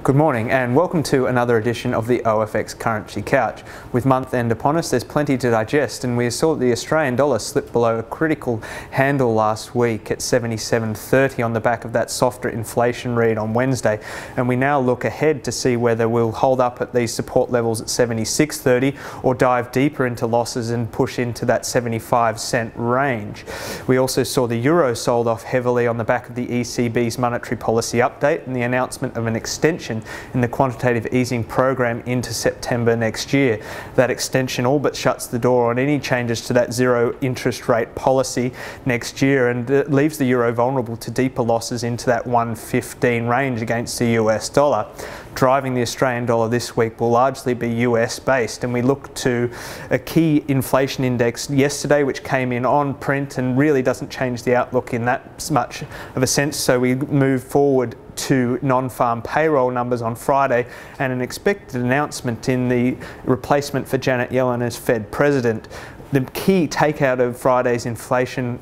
Good morning and welcome to another edition of the OFX Currency Couch. With month end upon us, there's plenty to digest, and we saw the Australian dollar slip below a critical handle last week at 77.30 on the back of that softer inflation read on Wednesday. And we now look ahead to see whether we'll hold up at these support levels at 76.30 or dive deeper into losses and push into that 75-cent range. We also saw the euro sold off heavily on the back of the ECB's monetary policy update and the announcement of an extension in the quantitative easing program into September next year. That extension all but shuts the door on any changes to that zero interest rate policy next year, and it leaves the euro vulnerable to deeper losses into that 115 range against the US dollar. Driving the Australian dollar this week will largely be US based, and we look to a key inflation index yesterday which came in on print and really doesn't change the outlook in that much of a sense, so we move forward to non-farm payroll numbers on Friday and an expected announcement in the replacement for Janet Yellen as Fed President. The key takeout of Friday's employment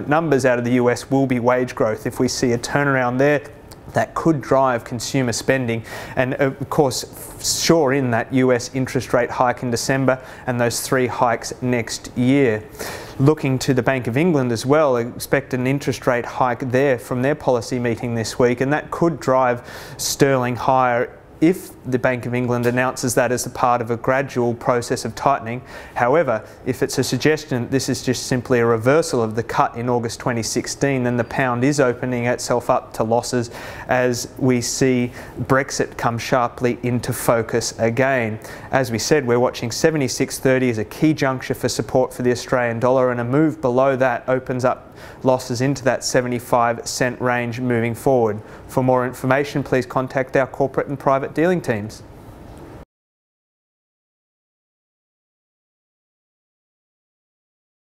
numbers out of the US will be wage growth. If we see a turnaround there, that could drive consumer spending and of course shore in that US interest rate hike in December and those 3 hikes next year. Looking to the Bank of England as well, expect an interest rate hike there from their policy meeting this week, and that could drive sterling higher if the Bank of England announces that as a part of a gradual process of tightening. However, if it's a suggestion that this is just simply a reversal of the cut in August 2016, then the pound is opening itself up to losses as we see Brexit come sharply into focus again. As we said, we're watching 76.30 as a key juncture for support for the Australian dollar, and a move below that opens up losses into that 75-cent range moving forward. For more information, please contact our corporate and private dealing teams.